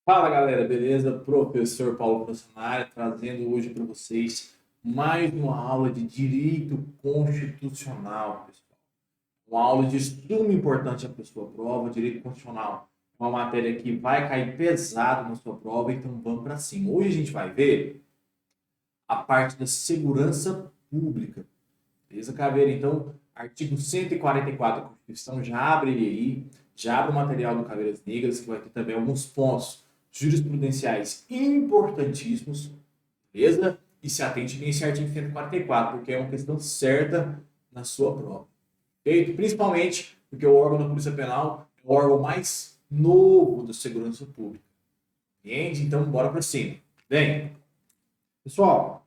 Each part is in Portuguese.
Fala galera, beleza? Professor Paulo Funcionário trazendo hoje para vocês mais uma aula de Direito Constitucional, pessoal. Uma aula de suma importância para a sua prova, Direito Constitucional. Uma matéria que vai cair pesado na sua prova, então vamos para cima. Hoje a gente vai ver a parte da segurança pública. Beleza, Caveira? Então, artigo 144 da Constituição, já abre ele aí, já abre o material do Caveiras Negras, que vai ter também alguns pontos jurisprudenciais importantíssimos, beleza? E se atente bem esse artigo 144, porque é uma questão certa na sua prova. Feito principalmente porque o órgão da Polícia Penal é o órgão mais novo da segurança pública. Entende? Então, bora para cima. Bem, pessoal,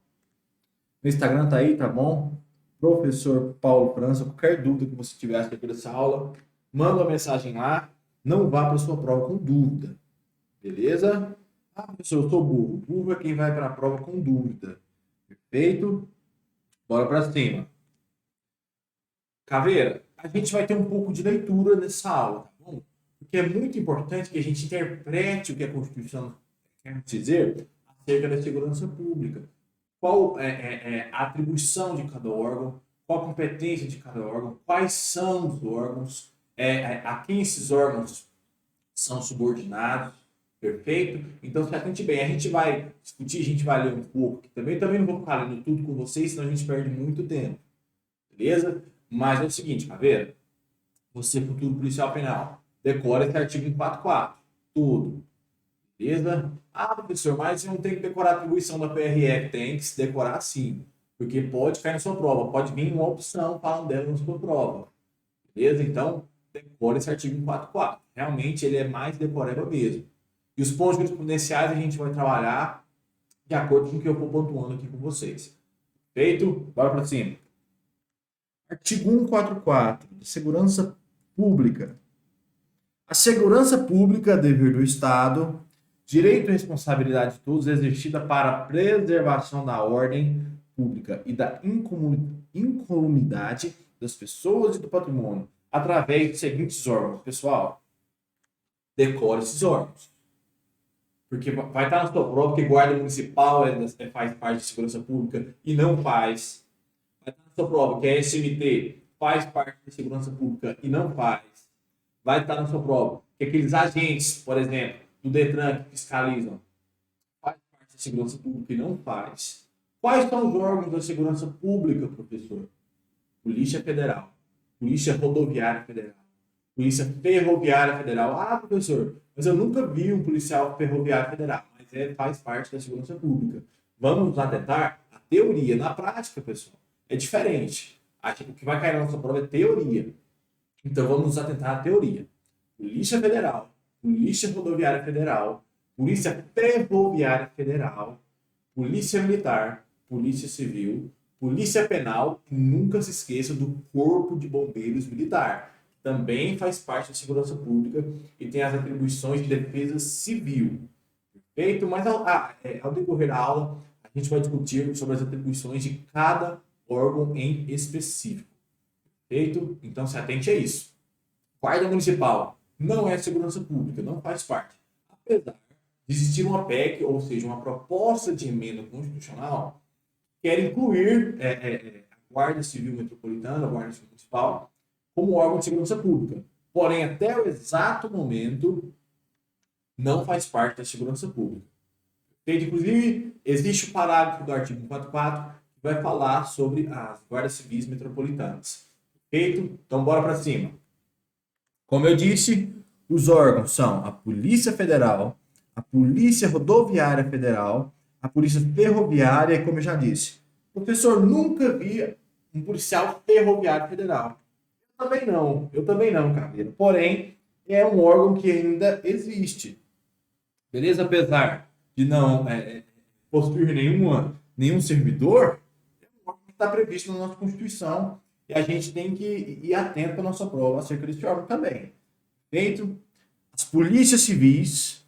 meu Instagram tá aí, tá bom? Professor Paulo França, qualquer dúvida que você tiver sobre essa aula, manda uma mensagem lá, não vá para sua prova com dúvida, beleza? Ah, professor, eu sou burro. Burro é quem vai para a prova com dúvida. Perfeito? Bora para cima. Caveira, a gente vai ter um pouco de leitura nessa aula, tá bom? Porque é muito importante que a gente interprete o que a Constituição quer dizer acerca da segurança pública. Qual é a atribuição de cada órgão, qual a competência de cada órgão, quais são os órgãos, a quem esses órgãos são subordinados, perfeito? Então, se atente bem, a gente vai discutir, a gente vai ler um pouco aqui também não vou ficar lendo tudo com vocês, senão a gente perde muito tempo, beleza? Mas é o seguinte, Caveira, você futuro policial penal, decora esse artigo 144, tudo, beleza? Ah, professor, mas eu não tenho que decorar a atribuição da PRF. Tem que se decorar sim. Porque pode cair na sua prova. Pode vir uma opção falando dela na sua prova. Beleza? Então, decora esse artigo 144. Realmente, ele é mais decorável mesmo. E os pontos jurisprudenciais a gente vai trabalhar de acordo com o que eu vou pontuando aqui com vocês. Feito? Bora para cima. Artigo 144. De segurança pública. A segurança pública é dever do Estado, direito e responsabilidade de todos exercida para a preservação da ordem pública e da incolumidade das pessoas e do patrimônio, através dos seguintes órgãos. Pessoal, decore esses órgãos. Porque vai estar na sua prova que guarda municipal faz parte de segurança pública e não faz. Vai estar na sua prova que a SMT faz parte de segurança pública e não faz. Vai estar na sua prova que aqueles agentes, por exemplo, do Detran que fiscalizam, faz parte da segurança pública e não faz. Quais são os órgãos da segurança pública, professor? Polícia Federal, Polícia Rodoviária Federal, Polícia Ferroviária Federal. Ah, professor, mas eu nunca vi um policial ferroviário federal, mas faz parte da segurança pública. Vamos atentar a teoria. Na prática, pessoal, é diferente. O que vai cair na nossa prova é teoria. Então vamos nos atentar à teoria. Polícia Federal, Polícia Rodoviária Federal, Polícia Ferroviária Federal, Polícia Militar, Polícia Civil, Polícia Penal e nunca se esqueça do Corpo de Bombeiros Militar, que também faz parte da segurança pública e tem as atribuições de defesa civil. Perfeito? Mas ao decorrer da aula, a gente vai discutir sobre as atribuições de cada órgão em específico. Perfeito? Então se atente a isso. Guarda Municipal não é segurança pública, não faz parte. Apesar de existir uma PEC, ou seja, uma proposta de emenda constitucional, que quer incluir a Guarda Civil Metropolitana, a Guarda Civil Municipal, como órgão de segurança pública. Porém, até o exato momento, não faz parte da segurança pública. Inclusive, existe o parágrafo do artigo 144 que vai falar sobre as guardas civis metropolitanas. Feito? Então, bora para cima. Como eu disse, os órgãos são a Polícia Federal, a Polícia Rodoviária Federal, a Polícia Ferroviária e, como eu já disse, professor, nunca vi um policial ferroviário federal. Eu também não, Caveira. Porém, é um órgão que ainda existe. Beleza? Apesar de não possuir nenhum servidor, é um órgão que está previsto na nossa Constituição e a gente tem que ir atento para a nossa prova acerca desse órgão também. Feito? As polícias civis,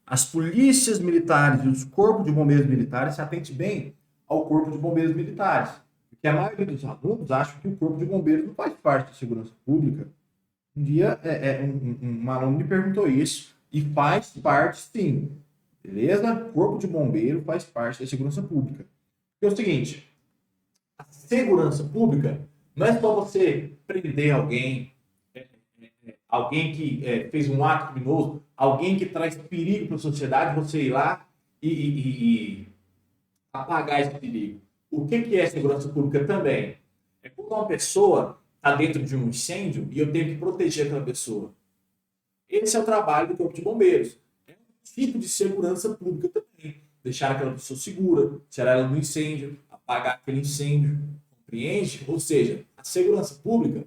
as polícias militares e os corpos de bombeiros militares, se atente bem ao corpo de bombeiros militares. Porque a maioria dos alunos acha que o corpo de bombeiros não faz parte da segurança pública. Um dia, um aluno me perguntou isso, E faz parte, sim. Beleza? Corpo de bombeiro faz parte da segurança pública. Porque é o seguinte, a segurança pública não é só você prender alguém, alguém que fez um ato criminoso, alguém que traz perigo para a sociedade, você ir lá e apagar esse perigo. O que é segurança pública também? É quando uma pessoa está dentro de um incêndio e eu tenho que proteger aquela pessoa. Esse é o trabalho do Corpo de Bombeiros. É um tipo de segurança pública também. Deixar aquela pessoa segura, tirar ela do incêndio, apagar aquele incêndio. Compreende? Ou seja, a segurança pública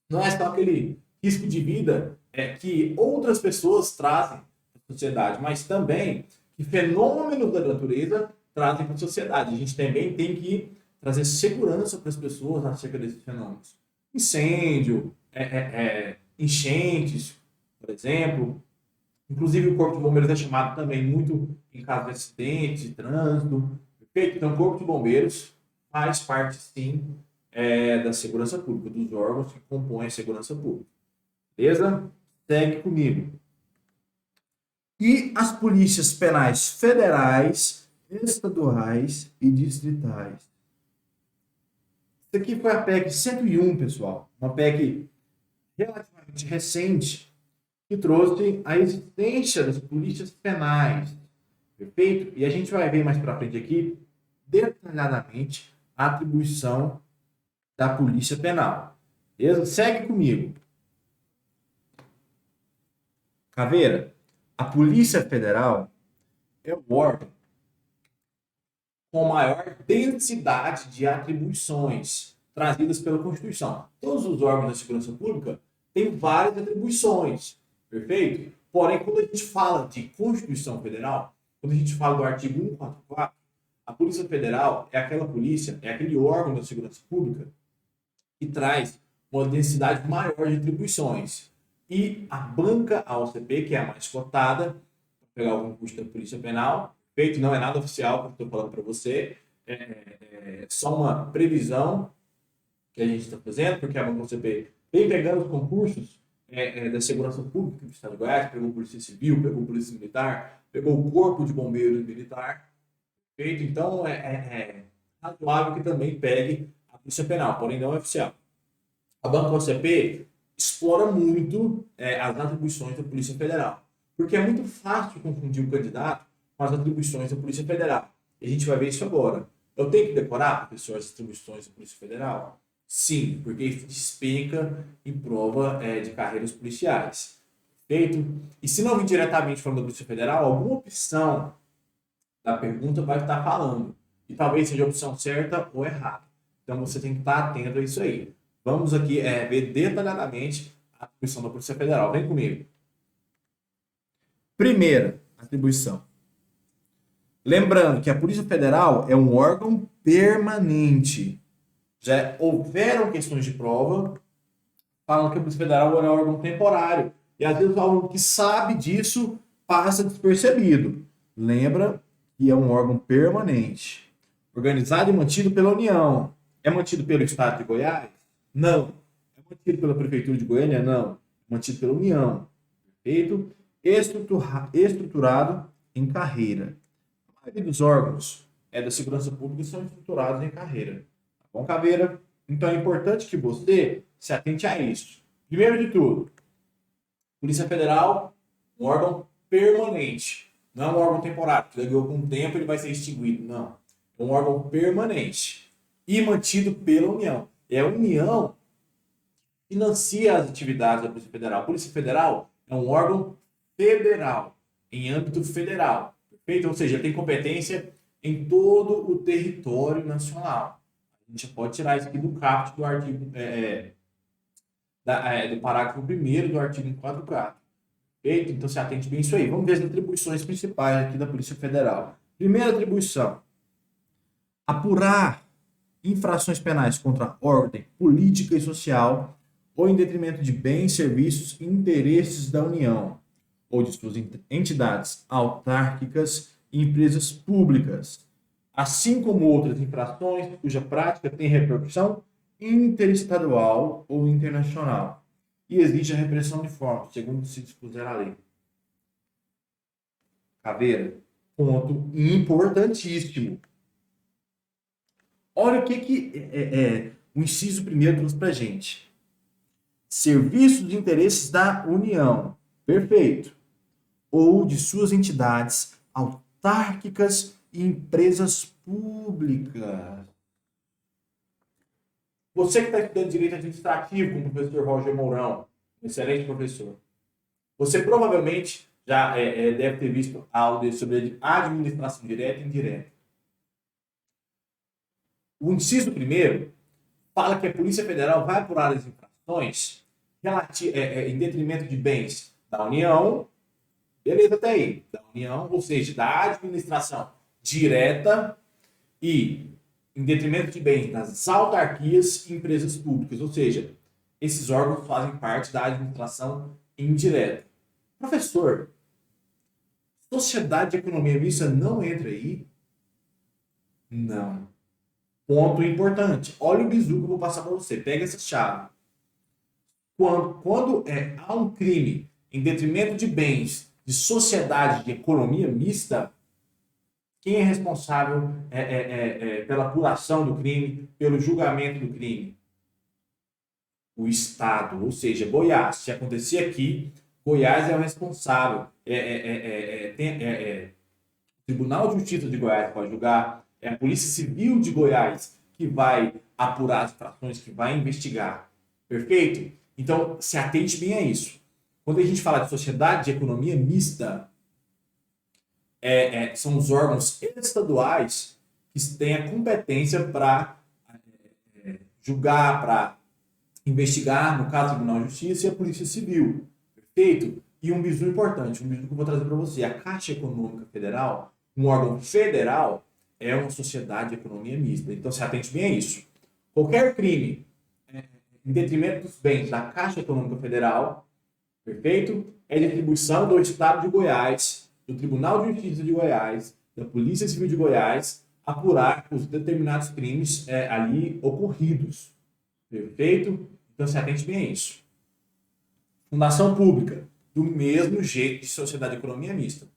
não é só aquele risco de vida que outras pessoas trazem para a sociedade, mas também que fenômenos da natureza trazem para a sociedade. A gente também tem que trazer segurança para as pessoas acerca desses fenômenos. Incêndio, enchentes, por exemplo. Inclusive, o Corpo de Bombeiros é chamado também muito em caso de acidente, de trânsito. Perfeito? Então, o Corpo de Bombeiros faz parte, sim, da segurança pública, dos órgãos que compõem a segurança pública. Beleza? Segue comigo. E as polícias penais federais, estaduais e distritais. Isso aqui foi a PEC 101, pessoal. Uma PEC relativamente recente que trouxe a existência das polícias penais. Perfeito? E a gente vai ver mais para frente aqui, detalhadamente, a atribuição da polícia penal. Beleza? Segue comigo. Caveira, a Polícia Federal é o órgão com maior densidade de atribuições trazidas pela Constituição. Todos os órgãos da segurança pública têm várias atribuições, perfeito? Porém, quando a gente fala de Constituição Federal, quando a gente fala do artigo 144, a Polícia Federal é aquela polícia, é aquele órgão da segurança pública que traz uma densidade maior de atribuições. E a banca AOCP, que é a mais cotada, para pegar o concurso da Polícia Penal, feito, não é nada oficial que eu estou falando para você, é só uma previsão que a gente está fazendo, porque a banca AOCP vem pegando os concursos da segurança pública do Estado de Goiás, pegou Polícia Civil, pegou Polícia Militar, pegou o Corpo de Bombeiros Militar, feito, então é razoável que também pegue a Polícia Penal, porém não é oficial. A banca AOCP explora muito as atribuições da Polícia Federal, porque é muito fácil confundir o candidato com as atribuições da Polícia Federal. E a gente vai ver isso agora. Eu tenho que decorar, professor, as atribuições da Polícia Federal? Sim, porque isso despenca em prova de carreiras policiais. Feito? E se não vir diretamente falando da Polícia Federal, alguma opção da pergunta vai estar falando. E talvez seja a opção certa ou errada. Então você tem que estar atento a isso aí. Vamos aqui ver detalhadamente a atribuição da Polícia Federal. Vem comigo. Primeira atribuição. Lembrando que a Polícia Federal é um órgão permanente. Já houveram questões de prova falando que a Polícia Federal é um órgão temporário. E às vezes o aluno que sabe disso passa despercebido. Lembra que é um órgão permanente. Organizado e mantido pela União. É mantido pelo Estado de Goiás? Não. É mantido pela Prefeitura de Goiânia? Não. É mantido pela União. Perfeito? Estruturado em carreira. A maioria dos órgãos da segurança pública são estruturados em carreira. Tá bom, Caveira? Então é importante que você se atente a isso. Primeiro de tudo, Polícia Federal, um órgão permanente. Não é um órgão temporário, que daqui a algum tempo ele vai ser extinguido. Não. É um órgão permanente e mantido pela União. É a União que financia as atividades da Polícia Federal. A Polícia Federal é um órgão federal, em âmbito federal. Perfeito? Ou seja, tem competência em todo o território nacional. A gente pode tirar isso aqui do caput do artigo, do parágrafo 1º do artigo 144. Perfeito? Então se atente bem isso aí. Vamos ver as atribuições principais aqui da Polícia Federal. Primeira atribuição: apurar infrações penais contra a ordem política e social ou em detrimento de bens, serviços e interesses da União ou de suas entidades autárquicas e empresas públicas, assim como outras infrações cuja prática tem repercussão interestadual ou internacional e exige a repressão de forma, segundo se dispuser a lei. Caveira, ponto importantíssimo. Olha o que o inciso primeiro trouxe para gente. Serviços de interesses da União. Perfeito. Ou de suas entidades autárquicas e empresas públicas. Você que está estudando direito administrativo com o professor Roger Mourão, um excelente professor, você provavelmente já deve ter visto aula sobre administração direta e indireta. O inciso primeiro fala que a Polícia Federal vai apurar as infrações em detrimento de bens da União, beleza até aí, da União, ou seja, da administração direta e em detrimento de bens das autarquias e empresas públicas, ou seja, esses órgãos fazem parte da administração indireta. Professor, sociedade de economia mista não entra aí? Não. Ponto importante. Olha o bizu que eu vou passar para você. Pega essa chave. Quando há um crime em detrimento de bens de sociedade de economia mista, quem é responsável pela apuração do crime, pelo julgamento do crime? O Estado, ou seja, Goiás. Se acontecer aqui, Goiás é o responsável. O Tribunal de Justiça de Goiás vai julgar, é a Polícia Civil de Goiás que vai apurar as infrações, que vai investigar. Perfeito? Então, se atente bem a isso. Quando a gente fala de sociedade de economia mista, são os órgãos estaduais que têm a competência para julgar, para investigar, no caso, o Tribunal de Justiça e a Polícia Civil. Perfeito? E um bizu importante, um bizu que eu vou trazer para você. A Caixa Econômica Federal, um órgão federal, é uma sociedade de economia mista. Então, se atente bem a isso. Qualquer crime em detrimento dos bens da Caixa Econômica Federal, perfeito? É de atribuição do Estado de Goiás, do Tribunal de Justiça de Goiás, da Polícia Civil de Goiás, apurar os determinados crimes ali ocorridos. Perfeito? Então, se atente bem a isso. Fundação pública, do mesmo jeito de sociedade de economia mista.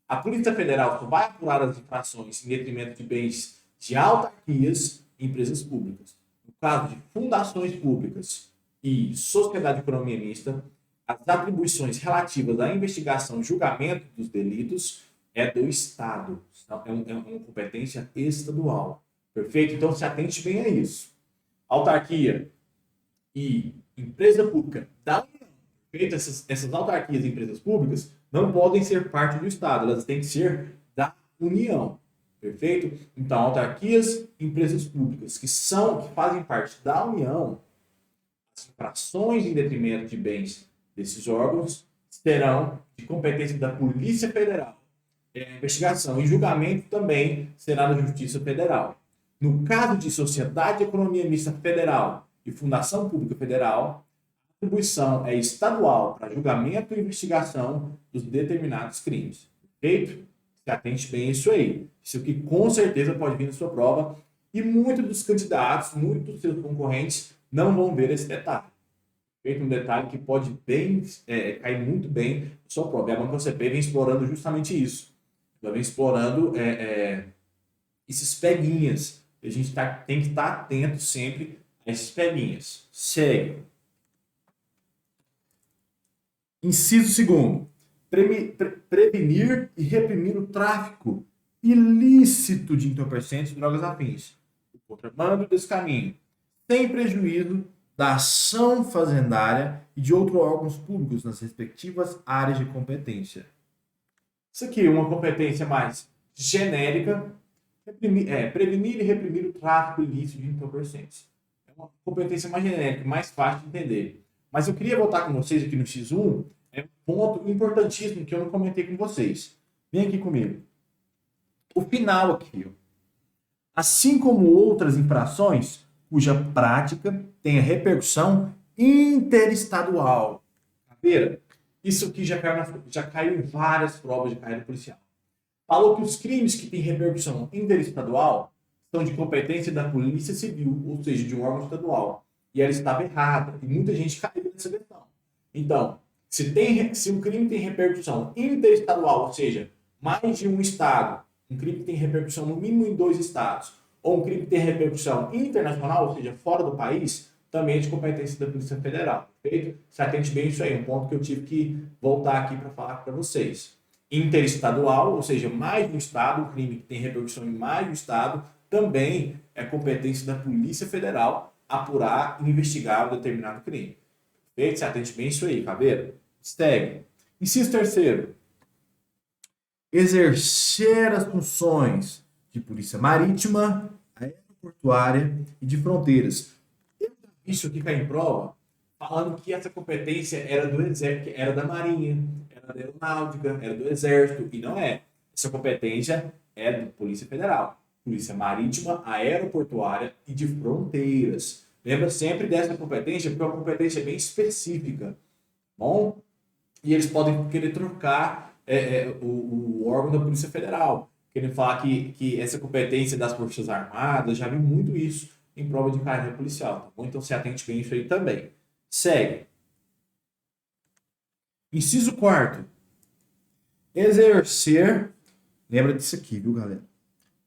A Polícia Federal só vai apurar as infrações em detrimento de bens de autarquias e empresas públicas. No caso de fundações públicas e sociedade de economia mista, as atribuições relativas à investigação e julgamento dos delitos é do Estado. É uma competência estadual. Perfeito? Então, se atente bem a isso. Autarquia e empresa pública da União. Perfeito? Essas autarquias e empresas públicas não podem ser parte do Estado, elas têm que ser da União. Perfeito? Então, autarquias e empresas públicas que fazem parte da União, as infrações em detrimento de bens desses órgãos serão de competência da Polícia Federal. A investigação e julgamento também será da Justiça Federal. No caso de Sociedade de Economia Mista Federal e Fundação Pública Federal, a atribuição é estadual para julgamento e investigação dos determinados crimes. Perfeito? Se atente bem a isso aí. Isso aqui com certeza pode vir na sua prova e muitos dos candidatos, muitos dos seus concorrentes não vão ver esse detalhe. Feito um detalhe que pode cair muito bem na sua prova. E a banca OCP vem explorando justamente isso. Ela vem explorando esses peguinhas. A gente tem que estar atento sempre a esses peguinhas. Segue. Inciso segundo. Prevenir e reprimir o tráfico ilícito de entorpecentes e drogas afins. O contrabando desse caminho. Sem prejuízo da ação fazendária e de outros órgãos públicos nas respectivas áreas de competência. Isso aqui é uma competência mais genérica, prevenir e reprimir o tráfico ilícito de entorpecentes. É uma competência mais genérica, mais fácil de entender. Mas eu queria voltar com vocês aqui no X1, um ponto importantíssimo que eu não comentei com vocês. Vem aqui comigo. O final aqui, ó. Assim como outras infrações, cuja prática tenha repercussão interestadual. Caveira, isso aqui já caiu em várias provas de carreira policial. Falou que os crimes que têm repercussão interestadual são de competência da Polícia Civil, ou seja, de um órgão estadual. E ela estava errada, e muita gente caiu nessa questão. Então, se um crime tem repercussão interestadual, ou seja, mais de um estado, um crime que tem repercussão no mínimo em 2 estados, ou um crime que tem repercussão internacional, ou seja, fora do país, também é de competência da Polícia Federal, perfeito? Se atente bem a isso aí, um ponto que eu tive que voltar aqui para falar para vocês. Interestadual, ou seja, mais de um estado, um crime que tem repercussão em mais de um estado, também é competência da Polícia Federal apurar e investigar um determinado crime. Perfeito? Se atente bem a isso aí, caveira. Segue. Inciso terceiro. Exercer as funções de polícia marítima, aeroportuária e de fronteiras. Eu já vi isso aqui cair em prova, falando que essa competência era do Exército, era da Marinha, era da Aeronáutica, era do Exército, e não é. Essa competência é da Polícia Federal. Polícia Marítima, Aeroportuária e de Fronteiras. Lembra sempre dessa competência, porque é uma competência bem específica. Bom? E eles podem querer trocar o órgão da Polícia Federal. Querem falar que essa competência das Forças Armadas, já vi muito isso em prova de carreira policial. Tá bom? Então se atente bem a isso aí também. Segue. Inciso quarto. Exercer, lembra disso aqui, viu, galera?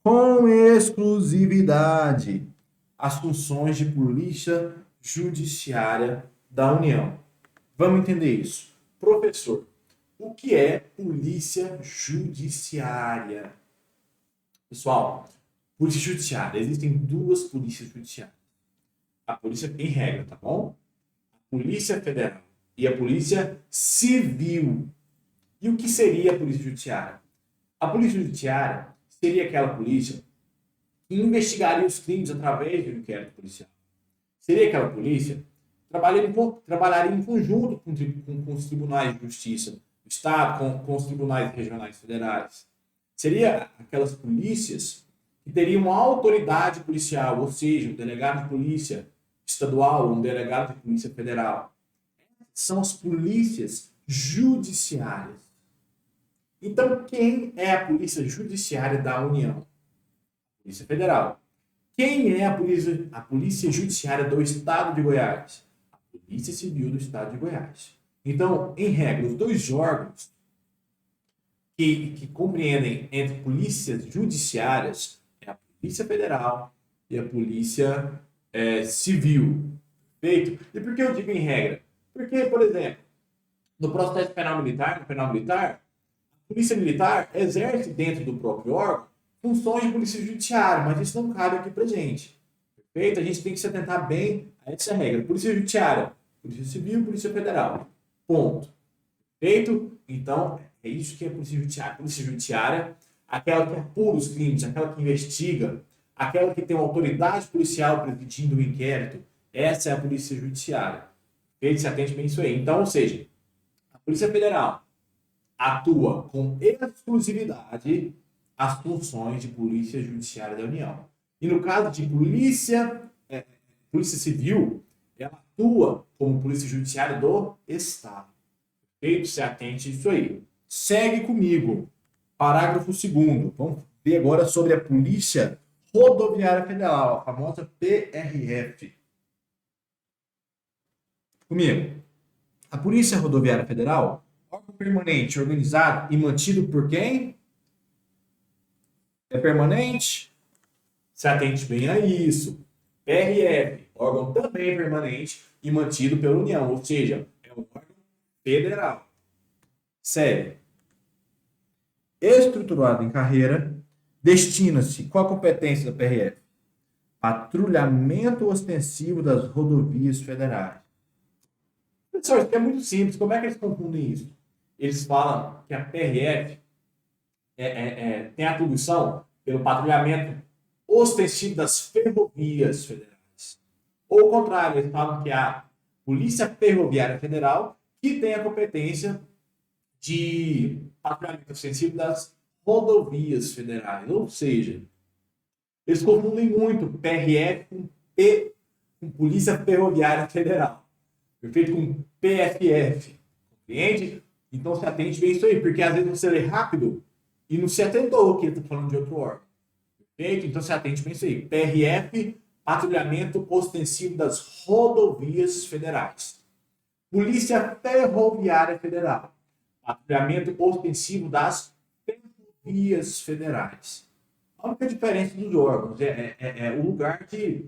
Com exclusividade as funções de polícia judiciária da União. Vamos entender isso. Professor, o que é polícia judiciária? Pessoal, polícia judiciária, existem 2 polícias judiciárias. A polícia em regra, tá bom? A Polícia Federal e a Polícia Civil. E o que seria a polícia judiciária? A polícia judiciária seria aquela polícia que investigaria os crimes através de um inquérito policial. Seria aquela polícia que trabalharia em conjunto com os tribunais de justiça do Estado, com os tribunais regionais federais. Seria aquelas polícias que teriam uma autoridade policial, ou seja, um delegado de polícia estadual, um delegado de polícia federal. São as polícias judiciárias. Então, quem é a Polícia Judiciária da União? Polícia Federal. Quem é a Polícia Judiciária do Estado de Goiás? A Polícia Civil do Estado de Goiás. Então, em regra, os 2 órgãos que compreendem entre polícias judiciárias é a Polícia Federal e a Polícia Civil. Perfeito? E por que eu digo em regra? Porque, por exemplo, no processo penal militar, a Polícia Militar exerce dentro do próprio órgão funções de polícia judiciária, mas isso não cabe aqui pra gente. Perfeito? A gente tem que se atentar bem a essa regra. Polícia Judiciária, Polícia Civil, Polícia Federal. Ponto. Perfeito? Então, é isso que é Polícia Judiciária. Polícia Judiciária, aquela que apura os crimes, aquela que investiga, aquela que tem uma autoridade policial presidindo o inquérito. Essa é a Polícia Judiciária. Perfeito? Se atente bem a isso aí. Então, ou seja, a Polícia Federal atua com exclusividade as funções de Polícia Judiciária da União. E no caso de Polícia Civil, ela atua como Polícia Judiciária do Estado. Perfeito? Se atente a isso aí. Segue comigo. Parágrafo 2º. Vamos ver agora sobre a Polícia Rodoviária Federal, a famosa PRF. Comigo. A Polícia Rodoviária Federal, órgão permanente, organizado e mantido por quem? É permanente? Se atente bem a isso. PRF, órgão também permanente e mantido pela União, ou seja, é um órgão federal. Segue. Estruturado em carreira, destina-se, qual a competência da PRF? Patrulhamento ostensivo das rodovias federais. Pessoal, isso aqui é muito simples. Como é que eles confundem isso? Eles falam que a PRF tem atribuição pelo patrulhamento ostensivo das ferrovias federais. Ou ao contrário, eles falam que a Polícia Ferroviária Federal que tem a competência de patrulhamento ostensivo das rodovias federais. Ou seja, eles confundem muito PRF com Polícia Ferroviária Federal. Perfeito? Com PFF. Compreende? Então se atente bem isso aí, porque às vezes você lê rápido e não se atentou que ele está falando de outro órgão. Perfeito? Então se atente bem isso aí. PRF, patrulhamento ostensivo das rodovias federais. Polícia Ferroviária Federal, patrulhamento ostensivo das ferrovias ferrovias federais. A única diferença dos órgãos é o lugar de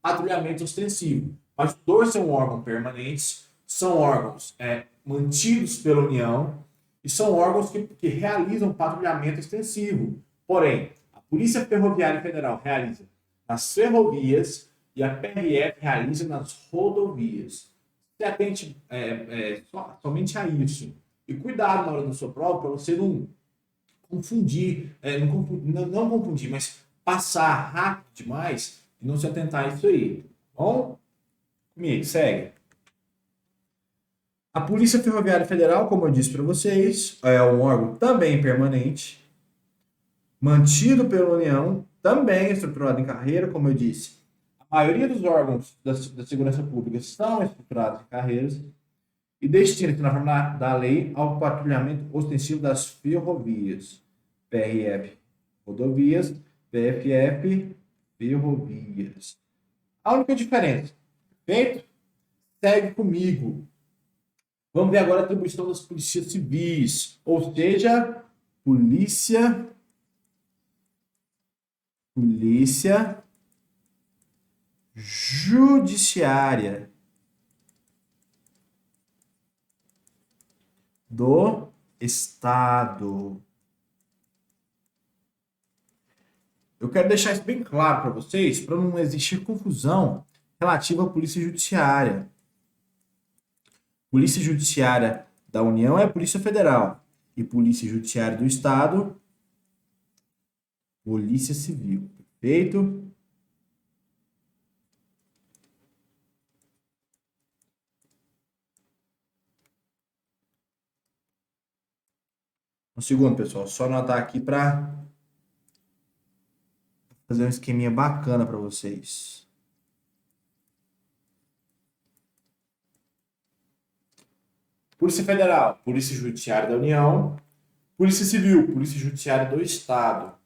patrulhamento ostensivo. Mas os dois são órgãos permanentes, são órgãos mantidos pela União e são órgãos que realizam patrulhamento extensivo. Porém, a Polícia Ferroviária Federal realiza nas ferrovias e a PRF realiza nas rodovias. Se atente somente a isso. E cuidado na hora da sua prova para você não confundir, não confundir, mas passar rápido demais e não se atentar a isso aí. Bom? Comigo, segue. A Polícia Ferroviária Federal, como eu disse para vocês, é um órgão também permanente, mantido pela União, também estruturado em carreira, como eu disse. A maioria dos órgãos da segurança pública são estruturados em carreiras e destina-se, na forma da lei, ao patrulhamento ostensivo das ferrovias. PRF, rodovias, PFF, ferrovias. A única diferença, perfeito? Segue comigo. Vamos ver agora a atribuição das polícias civis, ou seja, polícia judiciária do Estado. Eu quero deixar isso bem claro para vocês, para não existir confusão relativa à Polícia Judiciária. Polícia Judiciária da União é a Polícia Federal e Polícia Judiciária do Estado, Polícia Civil. Perfeito? Um segundo, pessoal. Só anotar aqui para fazer um esqueminha bacana para vocês. Polícia Federal, Polícia Judiciária da União. Polícia Civil, Polícia Judiciária do Estado.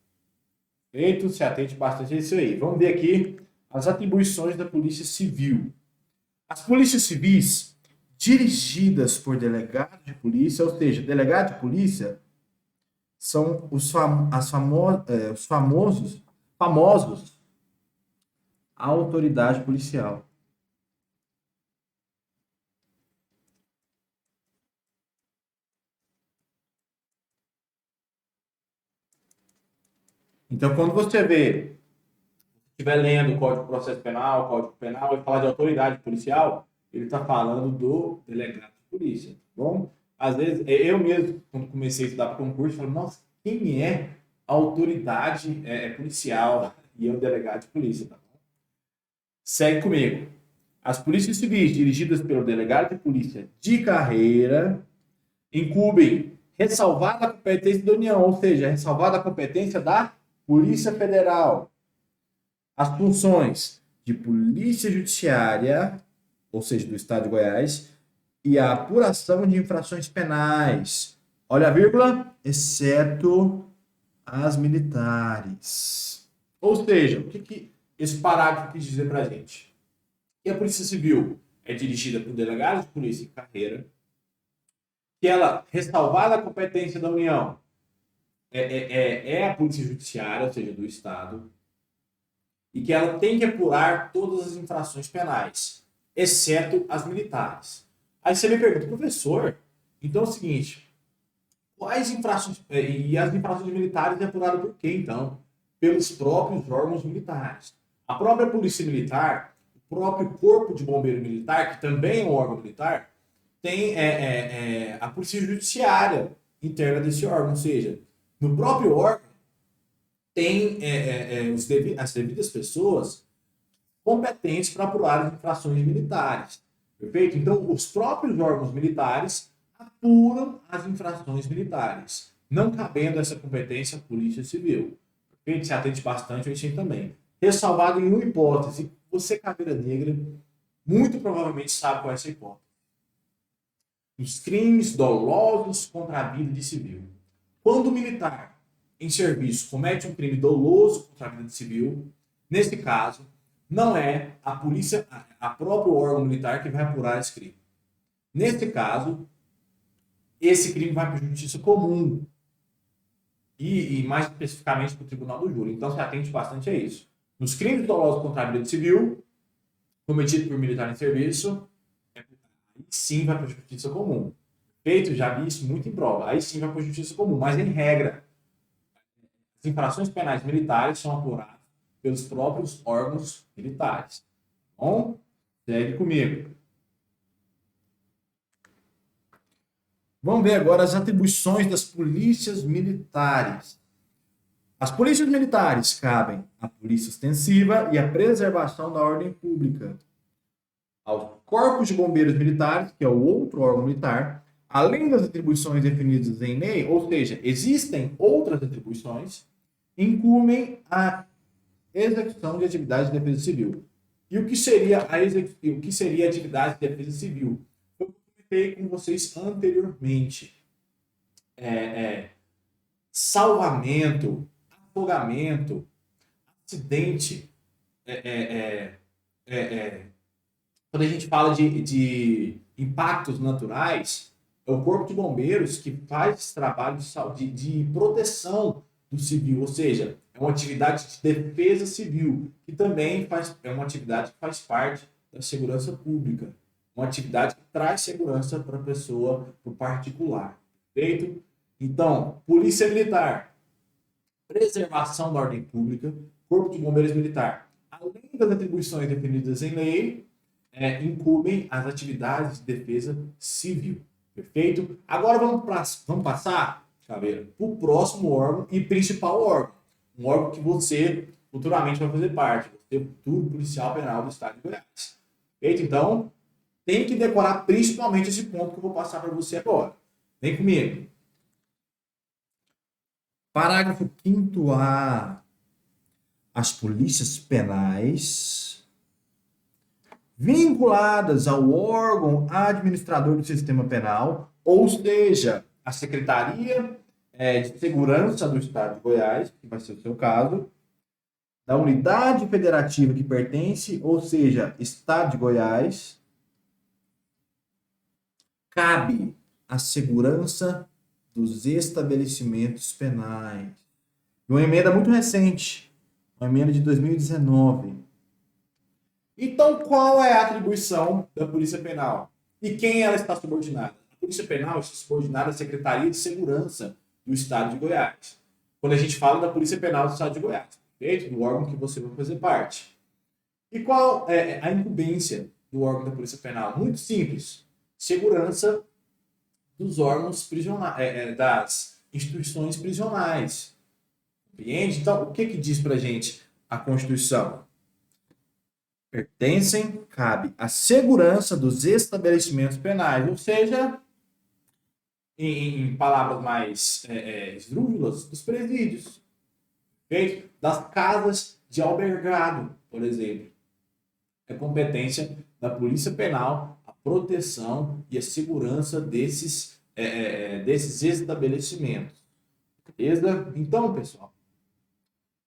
Feito, se atente bastante a isso aí. Vamos ver aqui as atribuições da Polícia Civil. As polícias civis, dirigidas por delegados de polícia, ou seja, delegado de polícia, são os famosos autoridade policial. Então, quando você estiver lendo o Código de Processo Penal, Código Penal, e falar de autoridade policial, ele está falando do delegado de polícia, tá bom? Às vezes, eu mesmo, quando comecei a estudar para concurso, falei, nossa, quem é a autoridade policial? E é o delegado de polícia, tá bom? Segue comigo. As polícias civis dirigidas pelo delegado de polícia de carreira incumbem ressalvada a competência da União, ou seja, ressalvada a competência da Polícia Federal, as funções de polícia judiciária, ou seja, do Estado de Goiás, e a apuração de infrações penais, olha a vírgula, exceto as militares. Ou seja, o que esse parágrafo quis dizer para a gente? Que a Polícia Civil é dirigida por delegados de polícia em carreira, que ela, ressalvada a competência da União, é a Polícia Judiciária, ou seja, do Estado, e que ela tem que apurar todas as infrações penais, exceto as militares. Aí você me pergunta, professor, então é o seguinte, quais infrações, e as infrações militares é apurado por quê, então? Pelos próprios órgãos militares. A própria Polícia Militar, o próprio Corpo de Bombeiro Militar, que também é um órgão militar, tem a Polícia Judiciária interna desse órgão, ou seja, no próprio órgão tem as devidas pessoas competentes para apurar as infrações militares. Perfeito? Então, os próprios órgãos militares apuram as infrações militares, não cabendo essa competência à Polícia Civil. Perfeito? Se atente bastante a isso aí também. Ressalvado em uma hipótese, você, caveira negra, muito provavelmente sabe qual é essa hipótese. Os crimes dolosos contra a vida de civil. Quando o militar em serviço comete um crime doloso contra a vida de civil, nesse caso, não é a polícia, a próprio órgão militar que vai apurar esse crime. Nesse caso, esse crime vai para a justiça comum. e mais especificamente para o Tribunal do Júri. Então, se atente bastante a isso. Nos crimes dolosos contra a vida civil, cometido por militar em serviço, aí sim vai para a justiça comum. Feito, já vi isso muito em prova. Aí sim vai para a justiça comum, mas em regra, as infrações penais militares são apuradas pelos próprios órgãos militares. Bom, segue comigo. Vamos ver agora as atribuições das polícias militares. As polícias militares cabem à polícia ostensiva e à preservação da ordem pública, aos corpos de bombeiros militares, que é o outro órgão militar, além das atribuições definidas em lei, ou seja, existem outras atribuições, incumbem a execução de atividades de defesa civil. E o que seria a atividade de defesa civil? Eu comentei com vocês anteriormente. Salvamento, afogamento, acidente. Quando a gente fala de impactos naturais, é o Corpo de Bombeiros que faz esse trabalho de proteção do civil, ou seja, é uma atividade de defesa civil, que também é uma atividade que faz parte da segurança pública, uma atividade que traz segurança para a pessoa, para o particular. Perfeito? Então, Polícia Militar, preservação da ordem pública, Corpo de Bombeiros Militar, além das atribuições definidas em lei, incumbem as atividades de defesa civil. Perfeito? Agora vamos passar, Caveira, para o próximo órgão e principal órgão. Um órgão que você futuramente vai fazer parte, você é o futuro policial penal do Estado de Goiás. Perfeito? Então, tem que decorar principalmente esse ponto que eu vou passar para você agora. Vem comigo. Parágrafo 5º-A. As polícias penais vinculadas ao órgão administrador do sistema penal, ou seja, a Secretaria de Segurança do Estado de Goiás, que vai ser o seu caso, da unidade federativa que pertence, ou seja, Estado de Goiás, cabe a segurança dos estabelecimentos penais. Uma emenda muito recente, uma emenda de 2019. Então, qual é a atribuição da Polícia Penal? E quem ela está subordinada? A Polícia Penal está subordinada à Secretaria de Segurança do Estado de Goiás. Quando a gente fala da Polícia Penal do Estado de Goiás, perfeito? Do órgão que você vai fazer parte. E qual é a incumbência do órgão da Polícia Penal? Muito simples. Segurança dos órgãos prisionais, das instituições prisionais. Compreende? Então, o que diz pra gente a Constituição? Cabe à segurança dos estabelecimentos penais, ou seja, em palavras mais esdrúxulas, dos presídios, perfeito? Das casas de albergado, por exemplo. É competência da Polícia Penal a proteção e a segurança desses estabelecimentos. Beleza? Então, pessoal,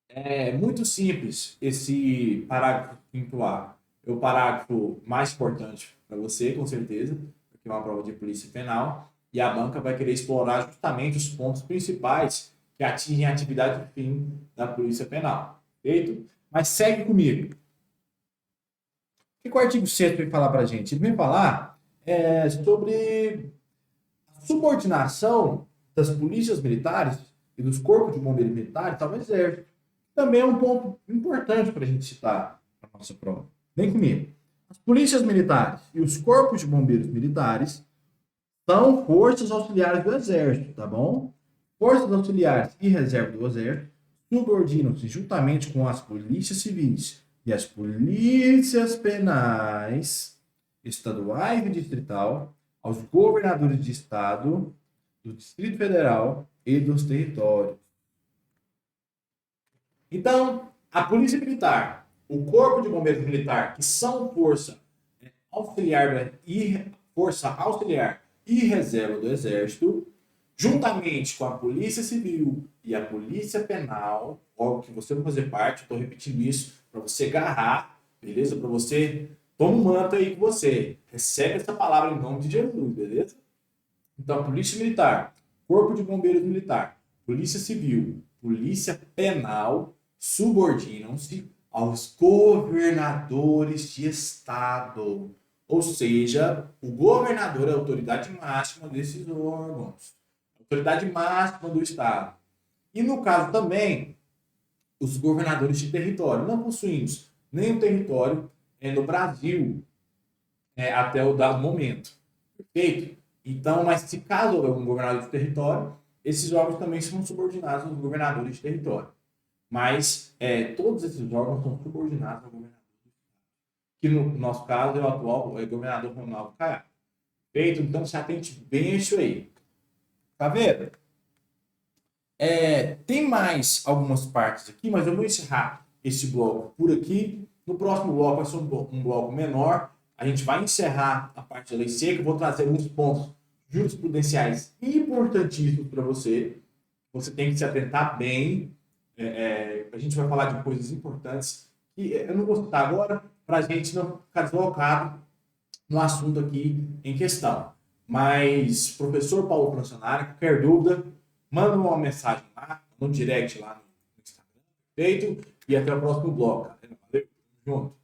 é muito simples esse parágrafo 5º-A. É o parágrafo mais importante para você, com certeza, porque é uma prova de polícia penal, e a banca vai querer explorar justamente os pontos principais que atingem a atividade fim da polícia penal. Feito? Mas segue comigo. O que o artigo 6º vem falar para a gente? Ele vem falar sobre a subordinação das polícias militares e dos corpos de bombeiros militares ao exército. Também é um ponto importante para a gente citar na nossa prova. Vem comigo. As polícias militares e os corpos de bombeiros militares são forças auxiliares do exército, tá bom? Forças auxiliares e reserva do exército subordinam-se juntamente com as polícias civis e as polícias penais estaduais e distrital aos governadores de estado, do Distrito Federal e dos territórios. Então, a Polícia Militar, o Corpo de Bombeiros Militar, que são força auxiliar e reserva do Exército, juntamente com a Polícia Civil e a Polícia Penal, órgão que você vai fazer parte, estou repetindo isso para você agarrar, beleza? Para você, toma um manto aí que você recebe essa palavra em nome de Jesus, beleza? Então, Polícia Militar, Corpo de Bombeiros Militar, Polícia Civil, Polícia Penal subordinam-se aos governadores de estado. Ou seja, o governador é a autoridade máxima desses órgãos, a autoridade máxima do estado. E no caso também, os governadores de território. Não possuímos nenhum território no Brasil até o dado momento. Perfeito? Então, mas se caso houver um governador de território, esses órgãos também são subordinados aos governadores de território. Mas todos esses órgãos são subordinados ao governador, que no nosso caso é o atual governador Ronaldo Caiado. Perfeito? Então, se atente bem a isso aí. Tá vendo? Tem mais algumas partes aqui, mas eu vou encerrar esse bloco por aqui. No próximo bloco vai ser um bloco menor. A gente vai encerrar a parte da lei seca. Eu vou trazer alguns pontos jurisprudenciais importantíssimos para você. Você tem que se atentar bem. A gente vai falar de coisas importantes que eu não vou citar agora para a gente não ficar deslocado no assunto aqui em questão. Mas, professor Paulo Francionari, qualquer dúvida, manda uma mensagem lá, no direct lá no Instagram. Feito? E até o próximo bloco. Valeu, junto.